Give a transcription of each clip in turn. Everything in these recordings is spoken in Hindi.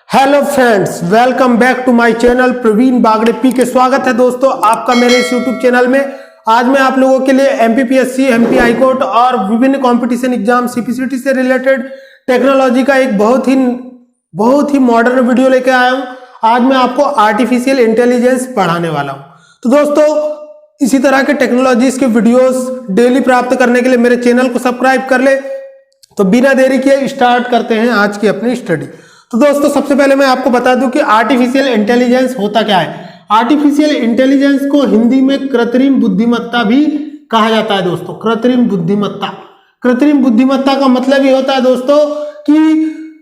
Hello friends, welcome back to my channel Praveen Bagde P K. स्वागत है दोस्तों आपका मेरे इस यूट्यूब चैनल में। आज मैं आप लोगों के लिए एमपीपीएससी, एमपी हाईकोर्ट और विभिन्न कंपटीशन एग्जाम सीपीसीटी से रिलेटेड टेक्नोलॉजी का एक बहुत ही मॉडर्न वीडियो लेके आया हूं। आज मैं आपको आर्टिफिशियल इंटेलिजेंस पढ़ाने वाला हूं। तो दोस्तों, इसी तरह के टेक्नोलॉजीज के वीडियोस डेली प्राप्त करने के लिए मेरे चैनल को सब्सक्राइब कर ले। तो बिना देरी किए स्टार्ट करते हैं आज की अपनी स्टडी। तो दोस्तों, सबसे पहले मैं आपको बता दूं कि आर्टिफिशियल इंटेलिजेंस होता क्या है। आर्टिफिशियल इंटेलिजेंस को हिंदी में कृत्रिम बुद्धिमत्ता भी कहा जाता है। दोस्तों, कृत्रिम बुद्धिमत्ता का मतलब ये होता है दोस्तों कि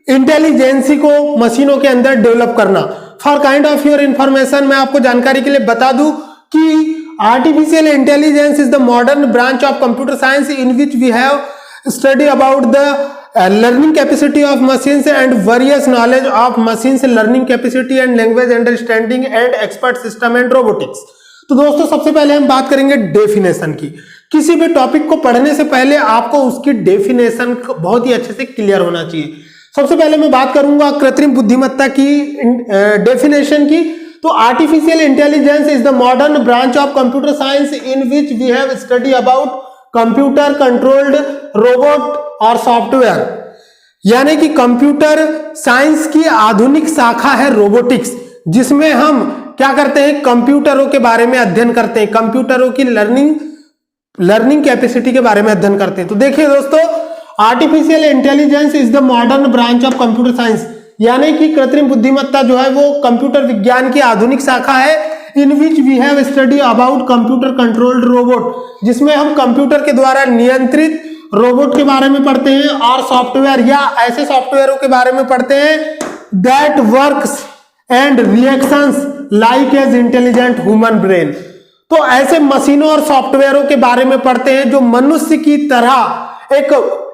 इंटेलिजेंसी को मशीनों के अंदर डेवलप करना। For kind of your information, मैं आपको जानकारी के लिए बता दूं कि artificial intelligence is the modern branch of computer science in which we have study about the learning capacity of machines and various knowledge of machines learning capacity and language understanding and expert system and robotics। तो दोस्तों, सबसे पहले हम बात करेंगे डेफिनेशन की। किसी भी टॉपिक को पढ़ने से पहले आपको उसकी डेफिनेशन बहुत ही अच्छे से क्लियर होना चाहिए। सबसे पहले मैं बात करूंगा कृत्रिम बुद्धिमत्ता की डेफिनेशन की। तो artificial intelligence is the modern branch of computer science in which we have study about computer controlled robot और सॉफ्टवेयर, यानी कि कंप्यूटर साइंस की आधुनिक शाखा है रोबोटिक्स, जिसमें हम क्या करते हैं, कंप्यूटरों के बारे में अध्ययन करते हैं, कंप्यूटरों की लर्निंग कैपेसिटी के बारे में अध्ययन करते हैं। तो देखिए दोस्तों, artificial intelligence is the modern branch of computer science, यानी कि कृत्रिम बुद्धिमत्ता जो है वो कंप्यूटर विज्ञान की आधुनिक शाखा है। In which we have study about computer controlled robot, जिसमें हम कंप्यूटर के द्वारा नियंत्रित रोबोट के बारे में पढ़ते हैं और सॉफ्टवेयर या ऐसे सॉफ्टवेयरों के बारे में पढ़ते हैं that works and reactions like as intelligent human brain. तो ऐसे मशीनों और सॉफ्टवेयरों के बारे में पढ़ते हैं जो मनुष्य की तरह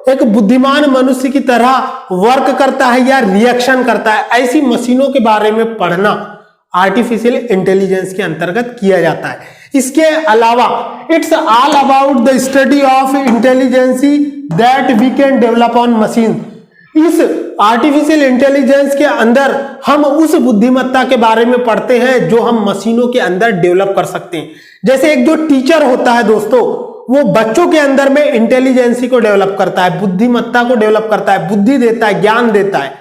एक बुद्धिमान मनुष्य की तरह वर्क करता है या रिएक्शन करता है। ऐसी मशीनों के बारे में पढ़ना आर्टिफिशियल इंटेलिजेंस के अंतर्गत किया जाता है। इसके अलावा it's all about the study of intelligence that we can develop on machine. इस आर्टिफिशियल इंटेलिजेंस के अंदर हम उस बुद्धिमत्ता के बारे में पढ़ते हैं जो हम मशीनों के अंदर डेवलप कर सकते हैं। जैसे एक जो टीचर होता है दोस्तों, वो बच्चों के अंदर में इंटेलिजेंसी को डेवलप करता है, बुद्धिमत्ता को डेवलप करता है, बुद्धि देता है, ज्ञान देता है।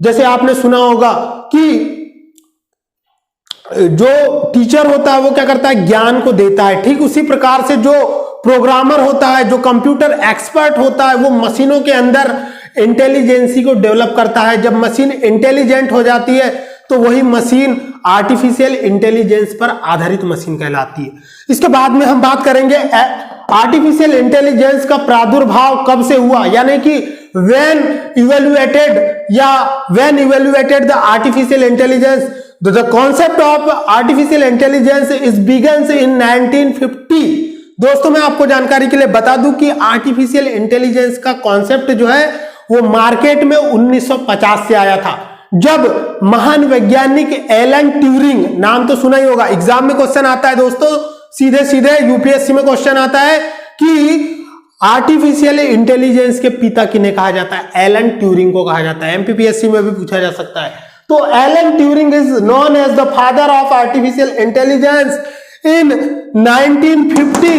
जैसे आपने सुना होगा कि जो टीचर होता है वो क्या करता है, ज्ञान को देता है। ठीक उसी प्रकार से जो प्रोग्रामर होता है, जो कंप्यूटर एक्सपर्ट होता है, वो मशीनों के अंदर इंटेलिजेंसी को डेवलप करता है। जब मशीन इंटेलिजेंट हो जाती है तो वही मशीन आर्टिफिशियल इंटेलिजेंस पर आधारित मशीन कहलाती है। इसके बाद में हम बात करेंगे आर्टिफिशियल इंटेलिजेंस का प्रादुर्भाव कब से हुआ, यानी कि when evaluated the artificial intelligence, the concept of artificial intelligence is begins in 1950। दोस्तों, मैं आपको जानकारी के लिए बता दूं कि आर्टिफिशियल इंटेलिजेंस का कॉन्सेप्ट जो है वो मार्केट में 1950 से आया था, जब महान वैज्ञानिक एलन ट्यूरिंग, नाम तो सुना ही होगा, एग्जाम में क्वेश्चन आता है दोस्तों, सीधे सीधे यूपीएससी में क्वेश्चन आता है कि आर्टिफिशियल इंटेलिजेंस के पिता किन्हें कहा जाता है, एलन ट्यूरिंग को कहा जाता है। एमपीपीएससी में भी पूछा जा सकता है। तो Alan Turing is known as the father of artificial intelligence. In 1950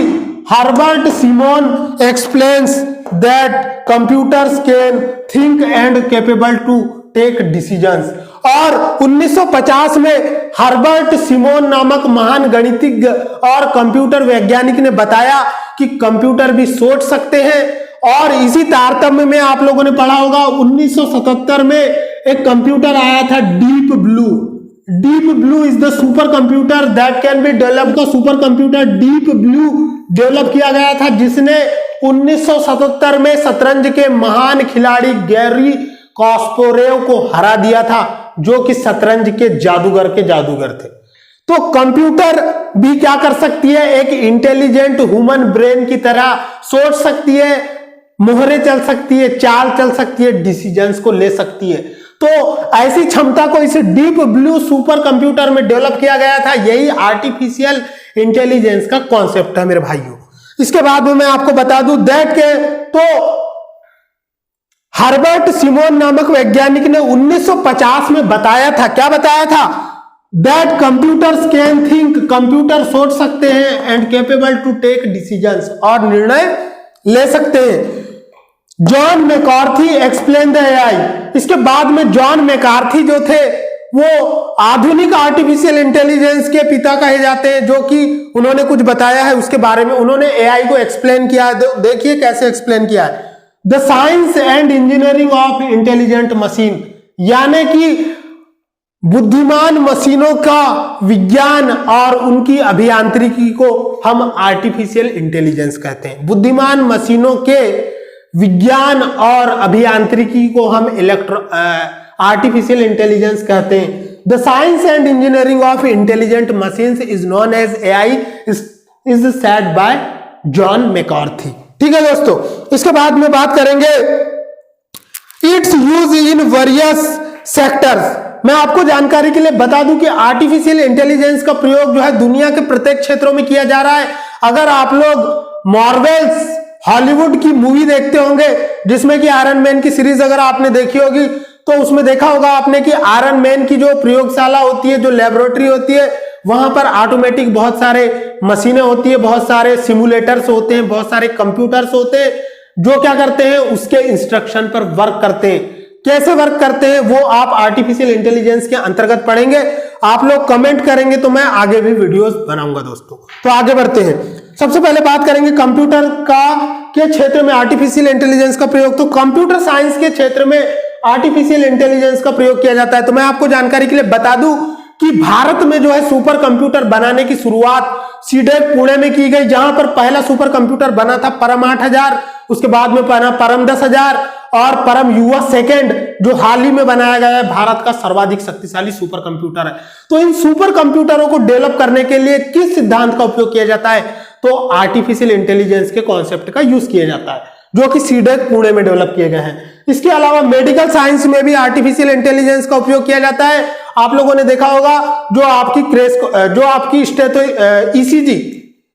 Herbert Simon explains that computers can think and capable to take decisions. और 1950 में हर्बर्ट सिमोन नामक महान गणितज्ञ और कंप्यूटर वैज्ञानिक ने बताया कि कंप्यूटर भी सोच सकते हैं। और इसी तारतम्य में आप लोगों ने पढ़ा होगा 1977 में एक कंप्यूटर आया था deep blue. Deep blue is the super computer that can be developed. The super computer deep blue develop किया गया था, जिसने 1977 में शतरंज के महान खिलाड़ी गैरी कास्पारोव को हरा दिया था, जो कि शतरंज के जादूगर थे। तो कंप्यूटर भी क्या कर सकती है, एक इंटेलिजेंट ह्यूमन ब्रेन की तरह सोच सकती है, मोहरे चल सकती है, चाल चल सकती है, डिसीजंस को ले सकती है। तो ऐसी क्षमता को इस डीप ब्लू सुपर कंप्यूटर में डेवलप किया गया था। यही आर्टिफिशियल इंटेलिजेंस का कॉन्सेप्ट है मेरे भाइयों। इसके बाद में मैं आपको बता दूं दैट के तो हर्बर्ट सिमोन नामक वैज्ञानिक ने 1950 में बताया था, क्या बताया था? That computers can think, computer सोच सकते हैं, and capable to take decisions, और निर्णय ले सकते हैं। John McCarthy explain the AI. इसके बाद में जॉन मैकार्थी जो थे वो आधुनिक आर्टिफिशियल इंटेलिजेंस के पिता कहे जाते हैं, जो कि उन्होंने कुछ बताया है उसके बारे में। उन्होंने एआई को एक्सप्लेन किया है, देखिए कैसे एक्सप्लेन किया है। The science and engineering of intelligent machine, यानी कि बुद्धिमान मशीनों का विज्ञान और उनकी अभियांत्रिकी को हम आर्टिफिशियल इंटेलिजेंस कहते हैं। बुद्धिमान मशीनों के विज्ञान और अभियांत्रिकी को हम आर्टिफिशियल इंटेलिजेंस कहते हैं। The science and engineering of intelligent machines is known as AI, is said by John McCarthy. ठीक है दोस्तों, इसके बाद में बात करेंगे its use in various sectors. मैं आपको जानकारी के लिए बता दूं कि आर्टिफिशियल इंटेलिजेंस का प्रयोग जो है दुनिया के प्रत्येक क्षेत्रों में किया जा रहा है। अगर आप लोग मार्वल्स हॉलीवुड की मूवी देखते होंगे, जिसमें कि आयरन मैन की सीरीज अगर आपने देखी होगी, तो उसमें देखा होगा आपने कि आयरन मैन की जो प्रयोगशाला होती है, जो लेबोरेटरी होती है, वहां पर ऑटोमेटिक बहुत सारे मशीनें होती है, बहुत सारे सिमुलेटर्स होते हैं, बहुत सारे कंप्यूटर्स होते हैं, जो क्या करते हैं, उसके इंस्ट्रक्शन पर वर्क करते हैं। कैसे वर्क करते हैं वो आप आर्टिफिशियल इंटेलिजेंस के अंतर्गत पढ़ेंगे। आप लोग कमेंट करेंगे तो मैं आगे भी वीडियोस बनाऊंगा दोस्तों। तो आगे बढ़ते हैं। सबसे पहले बात करेंगे कंप्यूटर के क्षेत्र में आर्टिफिशियल इंटेलिजेंस का प्रयोग। तो कंप्यूटर साइंस के क्षेत्र में आर्टिफिशियल इंटेलिजेंस का प्रयोग किया जाता है। तो मैं आपको जानकारी के लिए बता दूं कि भारत में जो है सुपर कंप्यूटर बनाने की शुरुआत सीडेक पुणे में की गई, जहां पर पहला सुपर कंप्यूटर बना था परम 8000, उसके बाद में बना परम 10000 और परम युवा सेकेंड, जो हाल ही में बनाया गया है, भारत का सर्वाधिक शक्तिशाली सुपर कंप्यूटर है। तो इन सुपर कंप्यूटरों को डेवलप करने के लिए किस सिद्धांत का उपयोग किया जाता है? तो आर्टिफिशियल इंटेलिजेंस के कॉन्सेप्ट का यूज किया जाता है, जो कि सीडेक पुणे में डेवलप किए गए हैं। इसके अलावा मेडिकल साइंस में भी आर्टिफिशियल इंटेलिजेंस का उपयोग किया जाता है। आप लोगों ने देखा होगा जो आपकी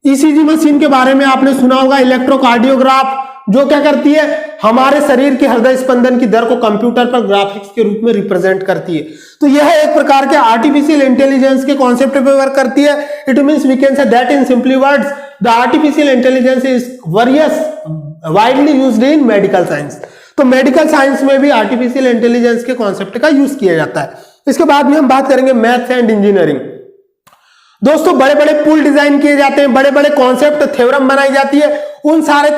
ईसीजी मशीन के बारे में आपने सुना होगा, इलेक्ट्रोकार्डियोग्राफ, जो क्या करती है, हमारे शरीर के हृदय स्पंदन की दर को कंप्यूटर पर ग्राफिक्स के रूप में रिप्रेजेंट करती है। तो यह एक प्रकार के आर्टिफिशियल इंटेलिजेंस के कॉन्सेप्ट पे वर्क करती है। It means we can say that in simply words the artificial intelligence is widely used in medical science. तो मेडिकल साइंस में भी आर्टिफिशियल इंटेलिजेंस के कॉन्सेप्ट का यूज किया जाता है। इसके बाद में हम बात करेंगे मैथ्स एंड इंजीनियरिंग। दोस्तों बड़े बड़े पुल डिजाइन किए जाते हैं, बड़े बड़े कॉन्सेप्ट थ्योरम बनाई जाती है। उन सारे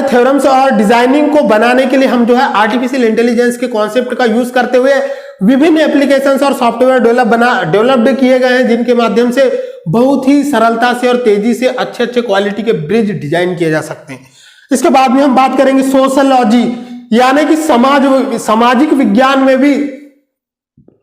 थ्योरम्स और डिजाइनिंग को बनाने के लिए हम जो है आर्टिफिशियल इंटेलिजेंस के कॉन्सेप्ट का यूज करते हुए विभिन्न एप्लीकेशंस और सॉफ्टवेयर डेवलप्ड किए गए हैं, जिनके माध्यम से बहुत ही सरलता से और तेजी से अच्छे अच्छे क्वालिटी के ब्रिज डिजाइन किए जा सकते हैं। इसके बाद में हम बात करेंगे सोशलॉजी, यानी कि सामाजिक विज्ञान में भी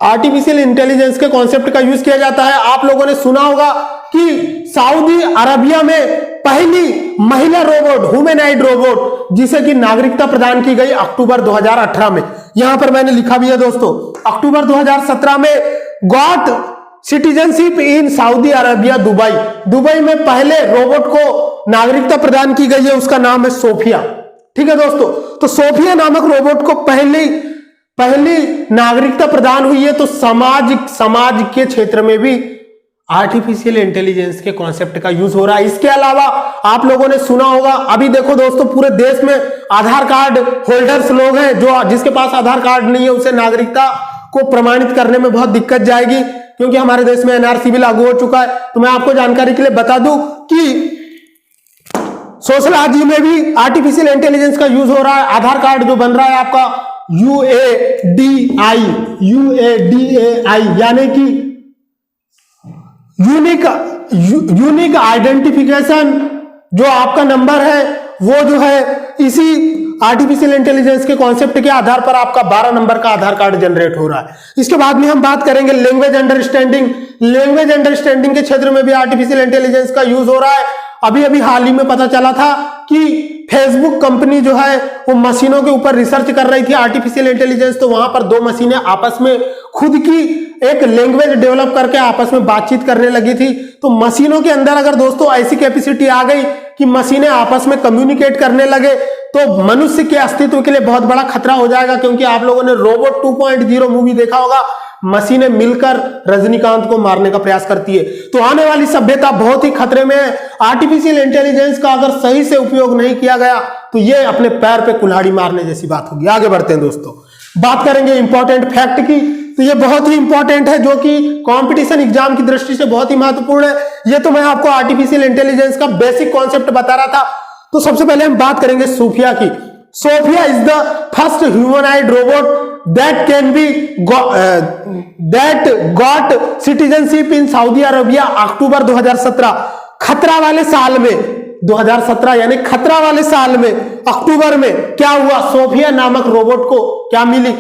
आर्टिफिशियल इंटेलिजेंस के कॉन्सेप्ट का यूज किया जाता है। आप लोगों ने सुना होगा कि सऊदी अरबिया में पहली महिला रोबोट, ह्यूमैनॉइड रोबोट, जिसे कि नागरिकता प्रदान की गई अक्टूबर 2018 में। यहां पर मैंने लिखा भी है दोस्तों, अक्टूबर 2017 में got citizenship in Saudi Arabia Dubai में पहले रोबोट को नागरिकता प्रदान की गई है, उसका नाम है सोफिया। ठीक है दोस्तों, तो सोफिया नामक रोबोट को पहली नागरिकता प्रदान हुई है। तो समाज के क्षेत्र में भी आर्टिफिशियल इंटेलिजेंस के कॉन्सेप्ट का यूज हो रहा है। इसके अलावा आप लोगों ने सुना होगा, अभी देखो दोस्तों पूरे देश में आधार कार्ड होल्डर्स लोग हैं, जो जिसके पास आधार कार्ड नहीं है उसे नागरिकता को प्रमाणित करने में बहुत दिक्कत जाएगी, क्योंकि हमारे देश में एनआरसी भी लागू हो चुका है। तो मैं आपको जानकारी के लिए बता दूं कि सोशलॉजी में भी आर्टिफिशियल इंटेलिजेंस का यूज हो रहा है। आधार कार्ड जो बन रहा है आपका UADI, यानी कि यूनिक आइडेंटिफिकेशन, जो आपका नंबर है वो जो है इसी आर्टिफिशियल इंटेलिजेंस के कॉन्सेप्ट के आधार पर आपका 12 नंबर का आधार कार्ड जनरेट हो रहा है। इसके बाद में हम बात करेंगे लैंग्वेज अंडरस्टैंडिंग के क्षेत्र में भी आर्टिफिशियल इंटेलिजेंस का यूज हो रहा है। अभी अभी हाल ही में पता चला था कि फेसबुक कंपनी जो है वो मशीनों के ऊपर रिसर्च कर रही थी आर्टिफिशियल इंटेलिजेंस, तो वहां पर दो मशीनें आपस में खुद की एक लैंग्वेज डेवलप करके आपस में बातचीत करने लगी थी। तो मशीनों के अंदर अगर दोस्तों ऐसी कैपेसिटी आ गई कि मशीनें आपस में कम्युनिकेट करने लगे तो मनुष्य के अस्तित्व के लिए बहुत बड़ा खतरा हो जाएगा, क्योंकि आप लोगों ने रोबोट 2.0 मूवी देखा होगा, मशीनें मिलकर रजनीकांत को मारने का प्रयास करती है। तो आने वाली सभ्यता बहुत ही खतरे में है। आर्टिफिशियल इंटेलिजेंस का अगर सही से उपयोग नहीं किया गया तो ये अपने पैर पे कुल्हाड़ी मारने जैसी बात होगी। आगे बढ़ते हैं दोस्तों, बात करेंगे इंपॉर्टेंट फैक्ट की। तो ये बहुत ही इंपॉर्टेंट है, जो कि कंपटीशन एग्जाम की दृष्टि से बहुत ही महत्वपूर्ण है। ये तो मैं आपको आर्टिफिशियल इंटेलिजेंस का बेसिक कॉन्सेप्ट बता रहा था। तो सबसे पहले हम बात करेंगे सोफिया की। Sophia is the first humanoid robot that got citizenship in Saudi Arabia October 2017। खतरा वाले साल में 2017 यानी खतरा वाले साल में अक्टूबर में क्या हुआ, सोफिया नामक रोबोट को क्या मिली,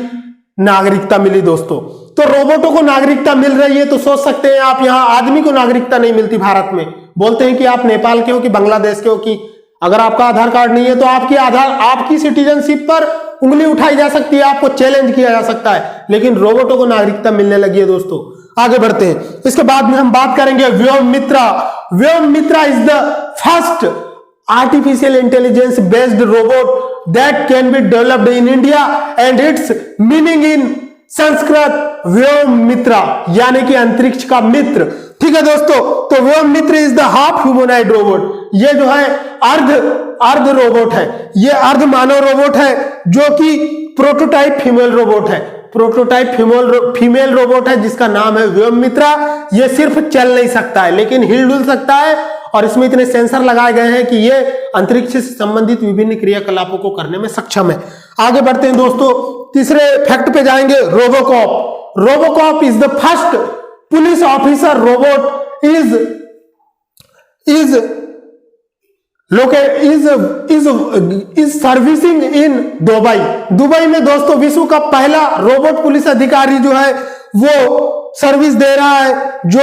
नागरिकता मिली दोस्तों। तो रोबोटों को नागरिकता मिल रही है, तो सोच सकते हैं आप यहां आदमी को नागरिकता नहीं मिलती भारत में। बोलते हैं कि आप नेपाल के हो कि बांग्लादेश के हो, कि अगर आपका आधार कार्ड नहीं है तो आपकी सिटीजनशिप पर उंगली उठाई जा सकती है, आपको चैलेंज किया जा सकता है, लेकिन रोबोटों को नागरिकता मिलने लगी है दोस्तों। आगे बढ़ते हैं, इसके बाद में हम बात करेंगे Vyommitra. Vyommitra is the first artificial intelligence based robot that can be developed in India and it's meaning in Sanskrit Vyommitra यानी कि अंतरिक्ष का मित्र। ठीक है दोस्तों, तो Vyommitra is the half humanoid robot. ये जो है अर्ध रोबोट है, ये अर्ध मानव रोबोट है, जो कि प्रोटोटाइप फीमेल रोबोट है। प्रोटोटाइप फीमेल रोबोट है जिसका नाम है व्योममित्रा। ये सिर्फ चल नहीं सकता है लेकिन हिलडुल सकता है, और इसमें इतने सेंसर लगाए गए हैं कि ये अंतरिक्ष से संबंधित विभिन्न क्रियाकलापों को करने में सक्षम है। आगे बढ़ते हैं दोस्तों, तीसरे फैक्ट पे जाएंगे, RoboCop. RoboCop is the first police officer robot is servicing in Dubai. Dubai में दोस्तों विश्व का पहला रोबोट पुलिस अधिकारी जो है वो सर्विस दे रहा है, जो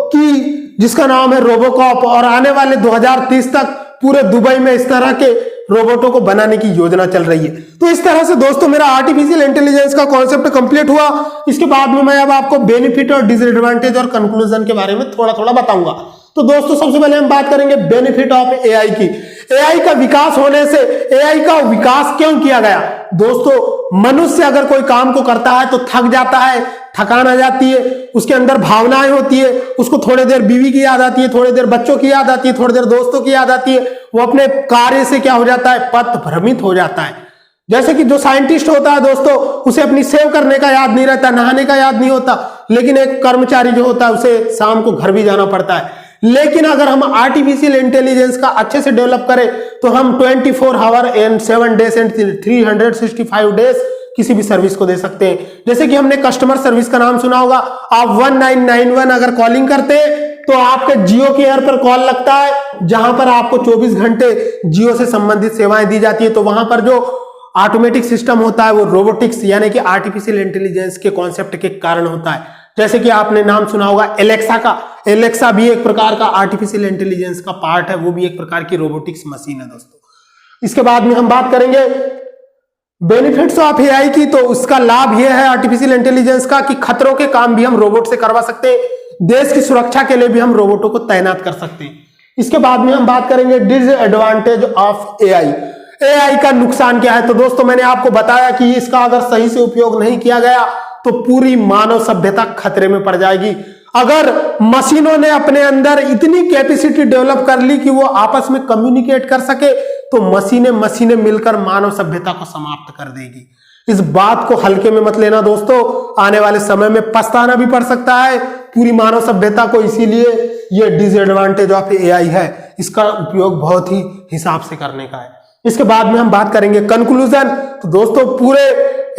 कि जिसका नाम है रोबोकॉप, और आने वाले 2030 तक पूरे दुबई में इस तरह के रोबोटों को बनाने की योजना चल रही है। तो इस तरह से दोस्तों मेरा आर्टिफिशियल इंटेलिजेंस का कॉन्सेप्ट कंप्लीट हुआ। इसके बाद में मैं अब आपको बेनिफिट और डिसएडवांटेज और कंक्लूजन के बारे में थोड़ा थोड़ा बताऊंगा। तो दोस्तों सबसे पहले हम बात करेंगे बेनिफिट ऑफ एआई की। एआई का विकास होने से, एआई का विकास क्यों किया गया दोस्तों, मनुष्य अगर कोई काम को करता है तो थक जाता है, थकान आ जाती है, उसके अंदर भावनाएं होती है, उसको थोड़ी देर बीवी की याद आती है, थोड़ी देर बच्चों की याद आती है, थोड़ी देर दोस्तों की याद आती है, वो अपने कार्य से क्या हो जाता है, पथ भ्रमित हो जाता है। जैसे कि जो साइंटिस्ट होता है दोस्तों, उसे अपनी सेव करने का याद नहीं रहता, नहाने का याद नहीं होता, लेकिन एक कर्मचारी जो होता है उसे शाम को घर भी जाना पड़ता है। लेकिन अगर हम आर्टिफिशियल इंटेलिजेंस का अच्छे से डेवलप करें तो हम 24 our and 7 days and 365 days किसी भी सर्विस को दे सकते हैं। जैसे कि हमने कस्टमर सर्विस का नाम सुना होगा, आप 1991 अगर कॉलिंग करते हैं तो आपके जियो केयर पर कॉल लगता है, जहां पर आपको 24 घंटे जियो से संबंधित सेवाएं दी जाती है। तो वहां पर जो ऑटोमेटिक सिस्टम होता है वो रोबोटिक्स यानी कि आर्टिफिशियल इंटेलिजेंस के कॉन्सेप्ट के कारण होता है। जैसे कि आपने नाम सुना होगा एलेक्सा का, एलेक्सा भी एक प्रकार का आर्टिफिशियल इंटेलिजेंस का पार्ट है, वो भी एक प्रकार की रोबोटिक्स मशीन है दोस्तों। इसके बाद में हम बात करेंगे बेनिफिट्स ऑफ एआई की। तो उसका लाभ यह है आर्टिफिशियल इंटेलिजेंस का कि खतरों के काम भी हम रोबोट से करवा सकते हैं, देश की सुरक्षा के लिए भी हम रोबोटों को तैनात कर सकते हैं। इसके बाद में हम बात करेंगे डिसएडवांटेज ऑफ एआई। एआई का नुकसान क्या है, तो दोस्तों मैंने आपको बताया कि इसका अगर सही से उपयोग नहीं किया गया तो पूरी मानव सभ्यता खतरे में पड़ जाएगी। अगर मशीनों ने अपने अंदर इतनी कैपेसिटी डेवलप कर ली कि वो आपस में कम्युनिकेट कर सके तो मशीनें मिलकर मानव सभ्यता को समाप्त कर देगी। इस बात को हल्के में मत लेना दोस्तों, आने वाले समय में पछताना भी पड़ सकता है पूरी मानव सभ्यता को। इसीलिए ये डिसएडवांटेज ऑफ एआई है, इसका उपयोग बहुत ही हिसाब से करने का है। इसके बाद में हम बात करेंगे कंक्लूजन। तो दोस्तों पूरे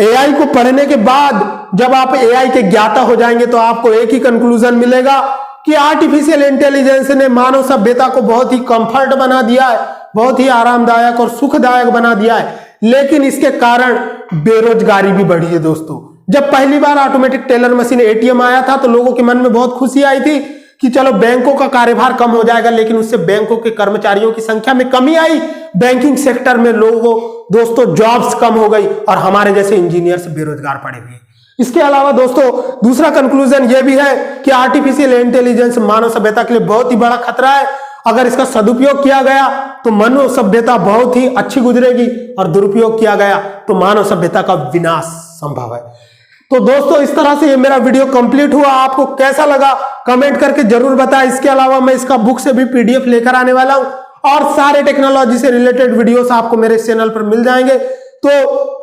एआई को पढ़ने के बाद जब आप एआई के ज्ञाता हो जाएंगे तो आपको एक ही कंक्लूजन मिलेगा कि आर्टिफिशियल इंटेलिजेंस ने मानव सभ्यता को बहुत ही कंफर्ट बना दिया है, बहुत ही आरामदायक और सुखदायक बना दिया है, लेकिन इसके कारण बेरोजगारी भी बढ़ी है दोस्तों। जब पहली बार ऑटोमेटिक टेलर मशीन एटीएम आया था तो लोगों के मन में बहुत खुशी आई थी कि चलो बैंकों का कार्यभार कम हो जाएगा, लेकिन उससे बैंकों के कर्मचारियों की संख्या में कमी आई, बैंकिंग सेक्टर में लोगों दोस्तों जॉब्स कम हो गई और हमारे जैसे इंजीनियर्स बेरोजगार पड़े हुए। इसके अलावा दोस्तों दूसरा कंक्लूजन यह भी है कि आर्टिफिशियल इंटेलिजेंस मानव सभ्यता के लिए बहुत ही बड़ा खतरा है। अगर इसका सदुपयोग किया गया तो मानव सभ्यता बहुत ही अच्छी गुजरेगी और दुरुपयोग किया गया तो मानव सभ्यता का विनाश संभव है। तो दोस्तों इस तरह से ये मेरा वीडियो कंप्लीट हुआ। आपको कैसा लगा कमेंट करके जरूर बताएं। इसके अलावा मैं इसका बुक से भी पीडीएफ लेकर आने वाला हूं और सारे टेक्नोलॉजी से रिलेटेड वीडियोस आपको मेरे चैनल पर मिल जाएंगे। तो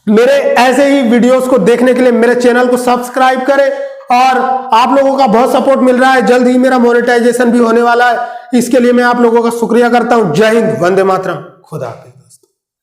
मेरे ऐसे ही वीडियोस को देखने के लिए मेरे चैनल को सब्सक्राइब करें और आप लोगों का बहुत सपोर्ट मिल रहा है। जल्द ही मेरा मोनेटाइजेशन भी होने वाला है। इसके लिए मैं आप लोगों का शुक्रिया करता हूं। जय हिंद, वंदे मातरम, खुदा हाफिज।